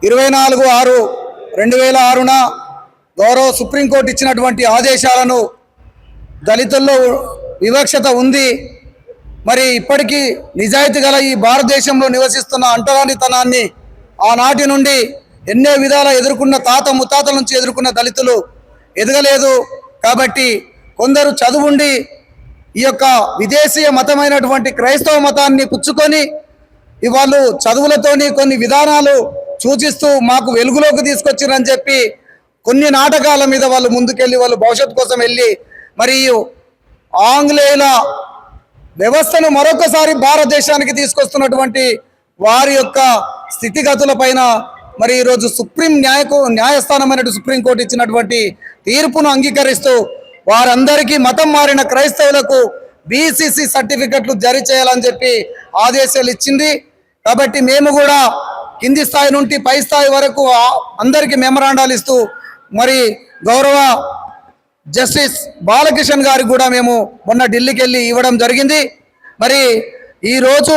24/6/2006న గౌరవ సుప్రీంకోర్టు ఇచ్చినటువంటి ఆదేశాలను దళితుల్లో వివక్షత ఉంది, మరి ఇప్పటికీ నిజాయితీ గల ఈ భారతదేశంలో నివసిస్తున్న అంటరానితనాన్ని ఆనాటి నుండి ఎన్నో విధాల ఎదుర్కొన్న తాత ముత్తాతల నుంచి ఎదుర్కొన్న దళితులు ఎదగలేదు. కాబట్టి కొందరు చదువుండి ఈ యొక్క విదేశీయ మతమైనటువంటి క్రైస్తవ మతాన్ని పుచ్చుకొని వాళ్ళు చదువులతోని కొన్ని విధానాలు సూచిస్తూ మాకు వెలుగులోకి తీసుకొచ్చిరని చెప్పి కొన్ని నాటకాల మీద వాళ్ళు ముందుకెళ్ళి వాళ్ళు భవిష్యత్తు కోసం వెళ్ళి మరియు ఆంగ్లేయుల వ్యవస్థను మరొకసారి భారతదేశానికి తీసుకొస్తున్నటువంటి వారి యొక్క స్థితిగతుల పైన మరి ఈరోజు న్యాయస్థానమైనటువంటి సుప్రీంకోర్టు ఇచ్చినటువంటి తీర్పును అంగీకరిస్తూ వారందరికీ మతం మారిన క్రైస్తవులకు బీసీసీ సర్టిఫికెట్లు జారీ చేయాలని చెప్పి ఆదేశాలు ఇచ్చింది. కాబట్టి మేము కూడా కింది స్థాయి నుండి పై స్థాయి వరకు అందరికీ మెమరాండాలు ఇస్తూ మరి గౌరవ జస్టిస్ బాలకిషన్ గారికి కూడా మేము మొన్న ఢిల్లీకి వెళ్ళి ఇవ్వడం జరిగింది. మరి ఈరోజు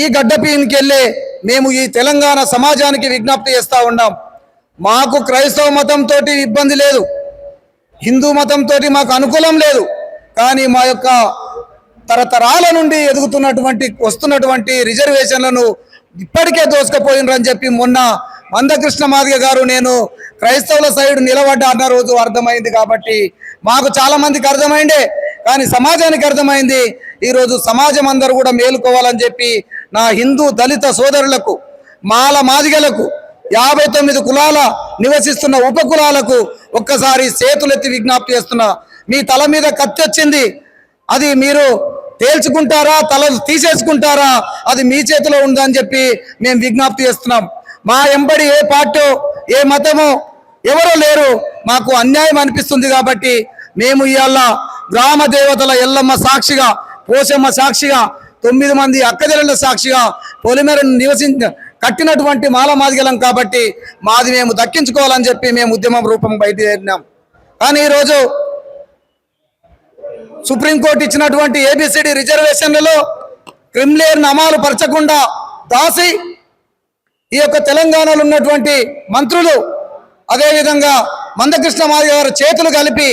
ఈ గడ్డపీనికి వెళ్ళి మేము ఈ తెలంగాణ సమాజానికి విజ్ఞప్తి చేస్తూ ఉన్నాం. మాకు క్రైస్తవ మతంతో ఇబ్బంది లేదు, హిందూ మతంతో మాకు అనుకూలం లేదు. కానీ మా యొక్క తరతరాల నుండి వస్తున్నటువంటి రిజర్వేషన్లను ఇప్పటికే దోసుకుపోయినరని చెప్పి మొన్న మందకృష్ణ మాదిగ గారు నేను క్రైస్తవుల సైడ్ నిలబడ్డా అన్న రోజు అర్థమైంది. కాబట్టి మాకు చాలా మందికి అర్థమైందే, కానీ సమాజానికి అర్థమైంది. ఈరోజు సమాజం అందరూ కూడా మేలుకోవాలని చెప్పి నా హిందూ దళిత సోదరులకు, మాల మాదిగలకు, 59 కులాల నివసిస్తున్న ఉపకులాలకు ఒక్కసారి చేతులెత్తి విజ్ఞప్తి చేస్తున్నా. మీ తల మీద కత్తి వచ్చింది, అది మీరు తేల్చుకుంటారా, తలలు తీసేసుకుంటారా, అది మీ చేతిలో ఉందని చెప్పి మేము విజ్ఞప్తి చేస్తున్నాం. మా ఎంబడి ఏ పార్టీ ఏ మతము ఎవరో లేరు, మాకు అన్యాయం అనిపిస్తుంది. కాబట్టి మేము ఇవాళ గ్రామ దేవతల ఎల్లమ్మ సాక్షిగా, పోషమ్మ సాక్షిగా, 9 మంది అక్కజెల్లెల సాక్షిగా పొలిమేరను కట్టినటువంటి మాల మాదిగలం. కాబట్టి మాది మేము దక్కించుకోవాలని చెప్పి మేము ఉద్యమం రూపం బయలుదేరినాం. కానీ ఈరోజు సుప్రీంకోర్టు ఇచ్చినటువంటి ఏబిసిడి రిజర్వేషన్లలో క్రిమిలేయర్ను అమలు పరచకుండా దాసి ఈ యొక్క తెలంగాణలో ఉన్నటువంటి మంత్రులు, అదేవిధంగా మందకృష్ణ మాదిగ గారు చేతులు కలిపి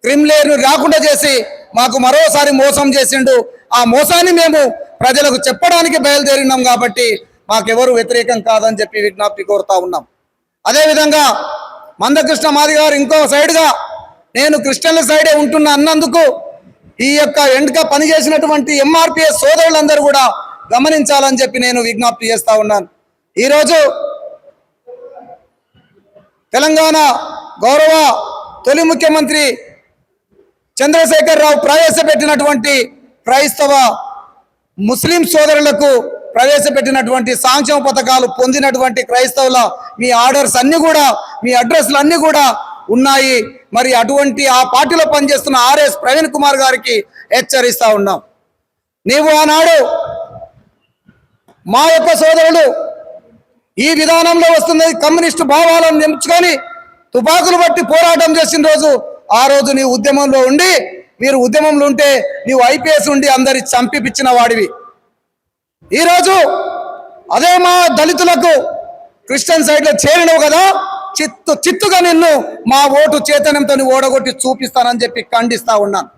క్రిమిలేయర్ను రాకుండా చేసి మాకు మరోసారి మోసం చేసిండు. ఆ మోసాన్ని మేము ప్రజలకు చెప్పడానికి బయలుదేరినాం. కాబట్టి మాకెవరు వ్యతిరేకం కాదని చెప్పి విజ్ఞప్తి కోరుతా ఉన్నాం. అదేవిధంగా మందకృష్ణ మాదిగ గారు ఇంకో సైడ్గా నేను క్రిస్టియన్ల సైడే ఉంటున్నా అన్నందుకు ఈ యొక్క ఎండ్గా పనిచేసినటువంటి ఎంఆర్పిఎస్ సోదరులందరూ కూడా గమనించాలని చెప్పి నేను విజ్ఞప్తి చేస్తా ఉన్నాను. ఈరోజు తెలంగాణ గౌరవ తొలి ముఖ్యమంత్రి చంద్రశేఖర్ రావు ప్రవేశపెట్టినటువంటి క్రైస్తవ ముస్లిం సోదరులకు ప్రవేశపెట్టినటువంటి సంక్షేమ పథకాలు పొందినటువంటి క్రైస్తవుల మీ ఆర్డర్స్ అన్నీ కూడా, మీ అడ్రస్లు అన్నీ కూడా ఉన్నాయి. మరి అటువంటి ఆ పార్టీలో పనిచేస్తున్న ఆర్ఎస్ ప్రవీణ్ కుమార్ గారికి హెచ్చరిస్తా ఉన్నాం. నీవు ఆనాడు మా యొక్క సోదరులు ఈ విధానంలో వస్తున్న కమ్యూనిస్టు భావాలను నింపుకొని తుపాకులు బట్టి పోరాటం చేసిన రోజు, ఆ రోజు నీ ఉద్యమంలో ఉండి, మీరు ఉద్యమంలో ఉంటే నీవు ఐపీఎస్ ఉండి అందరి చంపిపిచ్చిన వాడివి. ఈరోజు అదే మా దళితులకు క్రిస్టియన్ సైడ్లో చేరినవు కదా, చిత్తుగా నిన్ను మా ఓటు చైతన్యంతో ఓడగొట్టి చూపిస్తానని చెప్పి ఖండిస్తా ఉన్నాను.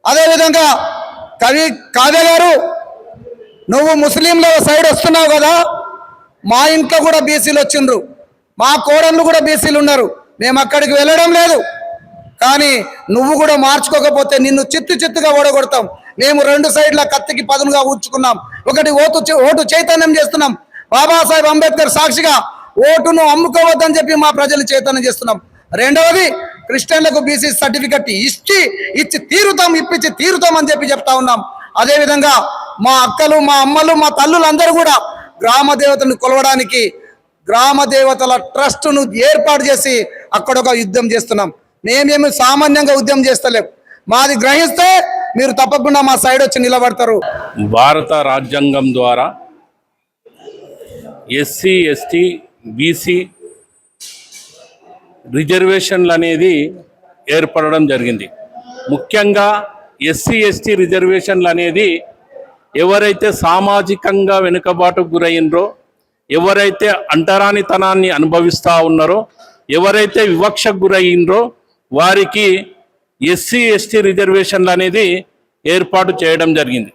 అదేవిధంగా కావ్య గారు, నువ్వు ముస్లింల సైడ్ వస్తున్నావు కదా, మా ఇంట్లో కూడా బీసీలు వచ్చిండ్రు, మా కోడళ్ళు కూడా బీసీలు ఉన్నారు, మేము అక్కడికి వెళ్ళడం లేదు. కానీ నువ్వు కూడా మార్చుకోకపోతే నిన్ను చిత్తుగా ఓడగొడతాం. మేము 2 సైడ్ల కత్తికి పదునుగా ఊడ్చుకున్నాం. ఒకటి ఓటు చైతన్యం చేస్తున్నాం, బాబాసాహెబ్ అంబేద్కర్ సాక్షిగా ఓటును అమ్ముకోవద్దని చెప్పి మా ప్రజలు చైతన్యం చేస్తున్నాం. రెండవది, క్రిస్టియన్లకు బీసీ సర్టిఫికెట్ ఇప్పించి తీరుతాం అని చెప్పి చెప్తా ఉన్నాం. అదేవిధంగా మా అక్కలు, మా అమ్మలు, మా తల్లులు అందరూ కూడా గ్రామ దేవతను కొలవడానికి గ్రామ దేవతల ట్రస్టును ఏర్పాటు చేసి అక్కడ ఒక యుద్ధం చేస్తున్నాం. మేమేమి సామాన్యంగా ఉద్యమం చేస్తలేం. మాది గ్రహిస్తే మీరు తప్పకుండా మా సైడ్ వచ్చి నిలబడతారు. భారత రాజ్యాంగం ద్వారా ఎస్సీ, ఎస్టీ, బీసీ రిజర్వేషన్లు అనేది ఏర్పడడం జరిగింది. ముఖ్యంగా ఎస్సీ, ఎస్టీ రిజర్వేషన్లు అనేది ఎవరైతే సామాజికంగా వెనుకబాటుకు గురైనరో, ఎవరైతే అంటరానితనాన్ని అనుభవిస్తూ ఉన్నారో, ఎవరైతే వివక్షకు గురయ్యిండ్రో వారికి ఎస్సీ ఎస్టీ రిజర్వేషన్లు అనేది ఏర్పాటు చేయడం జరిగింది.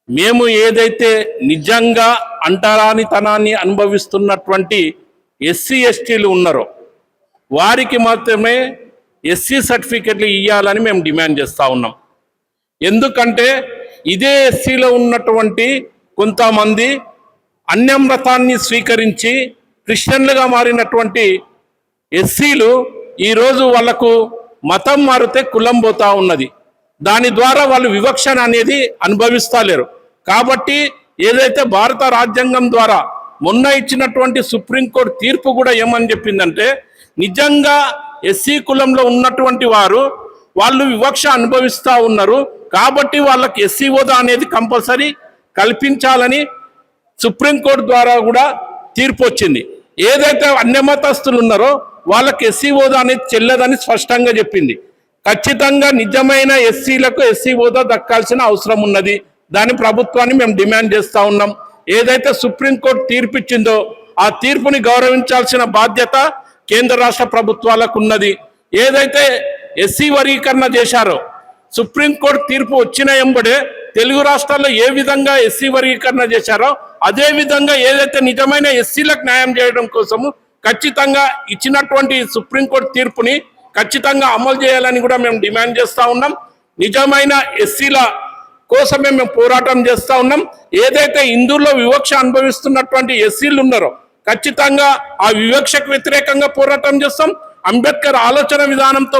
మేము ఏదైతే నిజంగా అంటరానితనాన్ని అనుభవిస్తున్నటువంటి ఎస్సీ ఎస్టీలు ఉన్నారో వారికి మాత్రమే ఎస్సీ సర్టిఫికెట్లు ఇవ్వాలని మేము డిమాండ్ చేస్తూ ఉన్నాం. ఎందుకంటే ఇదే ఎస్సీలో ఉన్నటువంటి కొంతమంది అన్యమతాన్ని స్వీకరించి క్రిస్టియన్లుగా మారినటువంటి ఎస్సీలు ఈరోజు వాళ్లకు మతం మారితే కులం పోతా ఉన్నది. దాని ద్వారా వాళ్ళు వివక్షణ అనేది అనుభవిస్తలేరు. కాబట్టి ఏదైతే భారత రాజ్యాంగం ద్వారా మొన్న ఇచ్చినటువంటి సుప్రీంకోర్టు తీర్పు కూడా ఏమని చెప్పిందంటే, నిజంగా ఎస్సీ కులంలో ఉన్నటువంటి వాళ్ళు వివక్ష అనుభవిస్తూ ఉన్నారు కాబట్టి వాళ్ళకి ఎస్సీ హోదా అనేది కంపల్సరీ కల్పించాలని సుప్రీంకోర్టు ద్వారా కూడా తీర్పు వచ్చింది. ఏదైతే అన్యమతస్తులు ఉన్నారో వాళ్ళకి ఎస్సీ హోదా అనేది చెల్లదని స్పష్టంగా చెప్పింది. ఖచ్చితంగా నిజమైన ఎస్సీలకు ఎస్సీ హోదా దక్కాల్సిన అవసరం ఉన్నది. దాని ప్రభుత్వాన్ని మేము డిమాండ్ చేస్తూ ఉన్నాం. ఏదైతే సుప్రీంకోర్టు తీర్పు ఇచ్చిందో ఆ తీర్పుని గౌరవించాల్సిన బాధ్యత కేంద్ర రాష్ట్ర ప్రభుత్వాలకు ఉన్నది. ఏదైతే ఎస్సీ వర్గీకరణ చేశారో సుప్రీంకోర్టు తీర్పు వచ్చిన ఎంబడే తెలుగు రాష్ట్రాల్లో ఏ విధంగా ఎస్సీ వర్గీకరణ చేశారో అదే విధంగా ఏదైతే నిజమైన ఎస్సీలకు న్యాయం చేయడం కోసము ఖచ్చితంగా ఇచ్చినటువంటి సుప్రీంకోర్టు తీర్పుని ఖచ్చితంగా అమలు చేయాలని కూడా మేము డిమాండ్ చేస్తూ ఉన్నాం. నిజమైన ఎస్సీల కోసమే మేము పోరాటం చేస్తూ ఉన్నాం. ఏదైతే ఇందులో వివక్ష అనుభవిస్తున్నటువంటి ఎస్సీలు ఉన్నారో ఖచ్చితంగా ఆ వివక్షకు వ్యతిరేకంగా పోరాటం చేస్తాం. అంబేద్కర్ ఆలోచన విధానంతో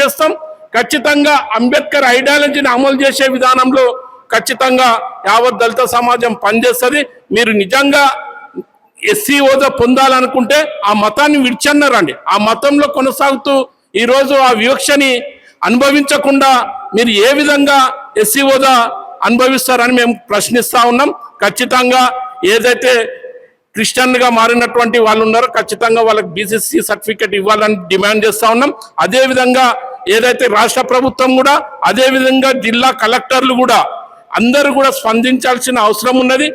చేస్తాం. ఖచ్చితంగా అంబేద్కర్ ఐడియాలజీని అమలు చేసే విధానంలో ఖచ్చితంగా యావత్ దళిత సమాజం పనిచేస్తుంది. మీరు నిజంగా ఎస్సీ హోదా పొందాలనుకుంటే ఆ మతాన్ని విడిచన్నారండి. ఆ మతంలో కొనసాగుతూ ఈరోజు ఆ వివక్షని అనుభవించకుండా మీరు ఏ విధంగా ఎస్సీ హోదా అనుభవిస్తారని మేము ప్రశ్నిస్తూ ఉన్నాం. ఖచ్చితంగా ఏదైతే క్రిస్టియన్గా మారినటువంటి వాళ్ళు ఉన్నారో ఖచ్చితంగా వాళ్ళకి బీసీసీ సర్టిఫికేట్ ఇవ్వాలని డిమాండ్ చేస్తూ ఉన్నాం. అదేవిధంగా ఏదైతే రాష్ట్ర ప్రభుత్వం కూడా అదేవిధంగా జిల్లా కలెక్టర్లు కూడా అందరూ కూడా స్పందించాల్సిన అవసరం ఉన్నది.